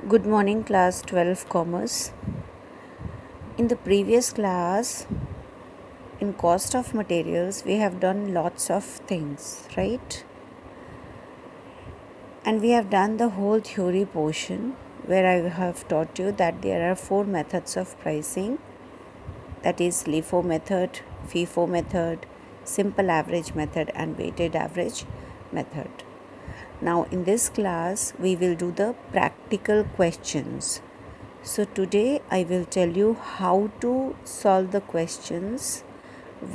Good morning, class 12 commerce. In the previous class, in cost of materials, we have done lots of things, right? And we have done the whole theory portion where I have taught you that there are 4 methods of pricing, that is LIFO method, FIFO method, simple average method, and weighted average method. Now, in this class, we will do the practical questions. So today I will tell you how to solve the questions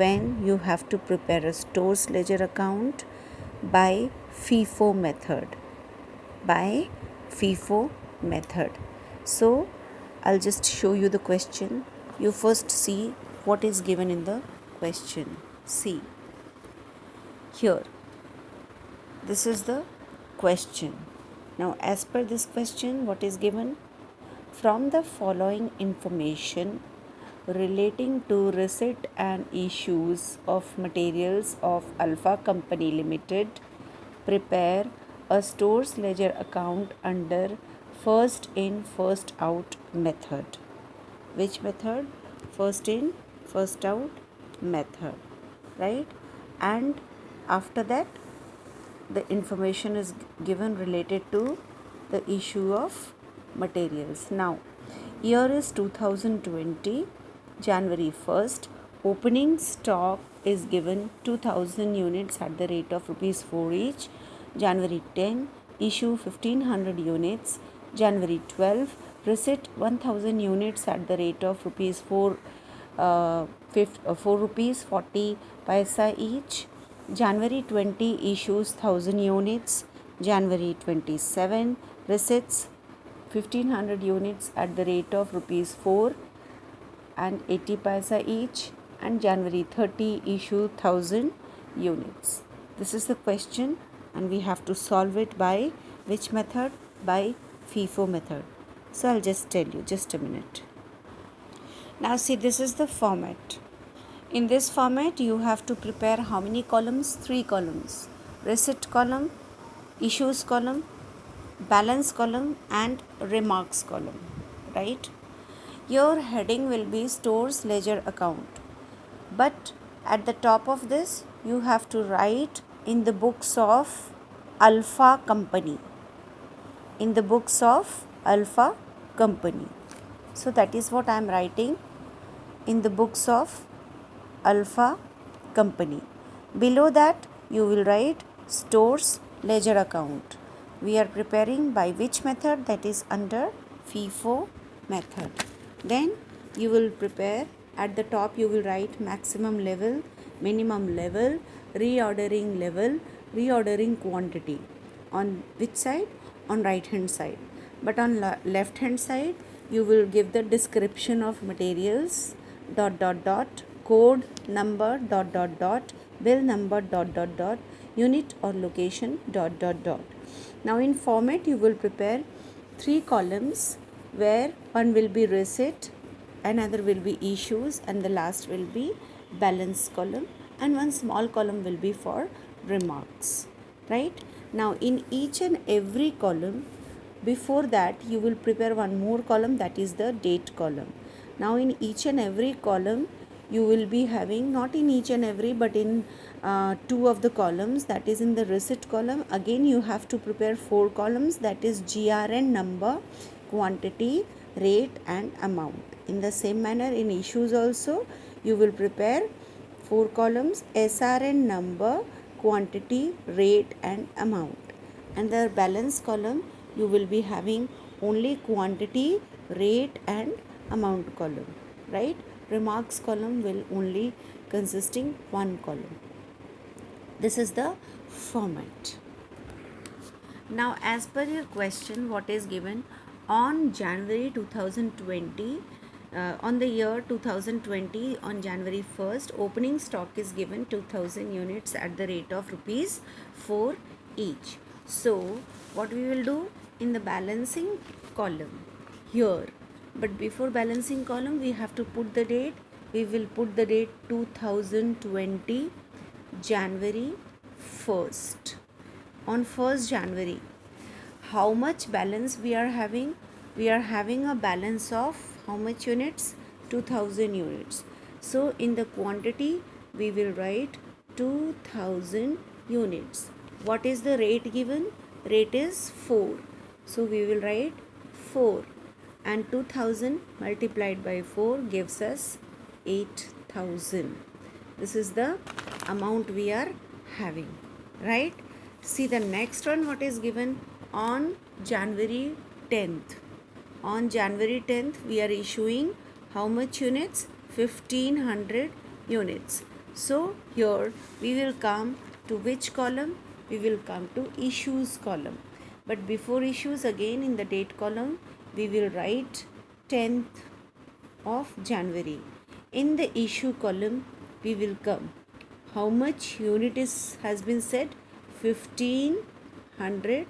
when you have to prepare a stores ledger account by FIFO method. By FIFO method. So I'll just show you the question. You first see what is given in the question. See here. This is the question. Now, as per this question, what is given? From the following information relating to receipt and issues of materials of Alpha Company Limited, prepare a stores ledger account under first in first out method. Which method? First in first out method, right? And after that, the information is given related to the issue of materials. Now, year is 2020, January 1st. Opening stock is given 2000 units at the rate of rupees 4 each. January 10, issue 1500 units. January 12, receipt 1000 units at the rate of rupees 4 rupees 40 paisa each. January 20 issues 1000 units. January 27 receipts 1500 units at the rate of rupees 4 and 80 paisa each, and January 30 issue 1000 units. This is the question and we have to solve it by which method? By FIFO method. So I'll just tell you, just a minute. Now see, this is the format. In this format, you have to prepare how many columns? 3 columns. Receipt column, issues column, balance column, and remarks column, right? Your heading will be stores ledger account. But at the top of this, you have to write in the books of Alpha Company. In the books of Alpha Company. So that is what I am writing in the books of Alpha Company. Below that, you will write stores ledger account. We are preparing by which method? That is under FIFO method. Then you will prepare, at the top you will write maximum level, minimum level, reordering quantity. On which side? On right hand side. But on left hand side, you will give the description of materials, ... code number ... bill number ... unit or location ... Now in format, you will prepare 3 columns where one will be receipt, another will be issues, and the last will be balance column, and one small column will be for remarks, right? Now in each and every column, before that you will prepare one more column, that is the date column. Now in each and every column, you will be having, not in each and every, but in 2 of the columns, that is in the receipt column, again you have to prepare 4 columns, that is GRN number, quantity, rate, and amount. In the same manner, in issues also, you will prepare 4 columns, SRN number, quantity, rate, and amount. And the balance column, you will be having only quantity, rate, and amount column, right? Remarks column will only consisting 1 column. This is the format. Now, as per your question, what is given? On January 2020, on the year 2020, on January 1st, opening stock is given 2000 units at the rate of rupees 4 each. So, what we will do? In the balancing column here, but before balancing column, we have to put the date. We will put the date 2020 January 1st. On 1st January, how much balance we are having? we are having a balance of how much units? 2000 units. So in the quantity we will write 2000 units. What is the rate given? Rate is 4. So we will write 4, and 2000 multiplied by 4 gives us 8000. This is the amount we are having, right? See the next one, what is given on January 10th. On January 10th, we are issuing how much units? 1500 units. So here we will come to which column? We will come to issues column. But before issues, again in the date column, we will write 10th of January. In the issue column, we will come. How much unit has been said? 1500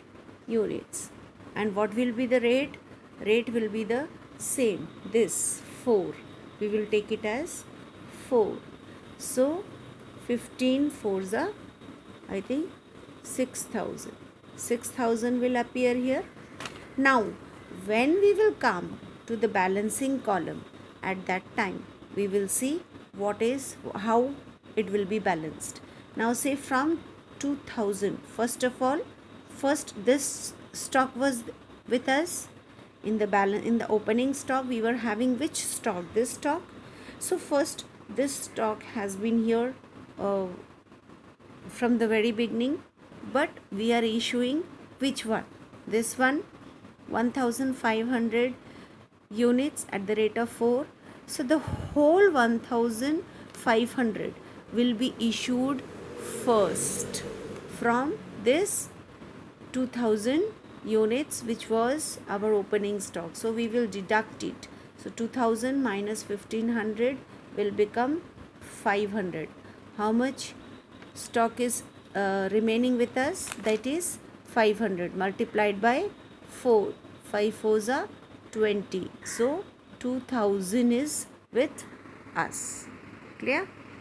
units. And what will be the rate? Rate will be the same. This 4. We will take it as 4. So 15 fours are, I think, 6000. 6000 will appear here. Now when we will come to the balancing column, at that time we will see how it will be balanced. Now say from 2000, first of all, this stock was with us. In the opening stock we were having which stock? This stock. So first this stock has been here from the very beginning, but we are issuing which one? This one, 1500 units at the rate of 4. So the whole 1500 will be issued first from this 2000 units which was our opening stock. So we will deduct it. So 2000 minus 1500 will become 500. How much stock is remaining with us? That is 500 multiplied by 4. 5 fours are 20. So 2000 is with us. Clear?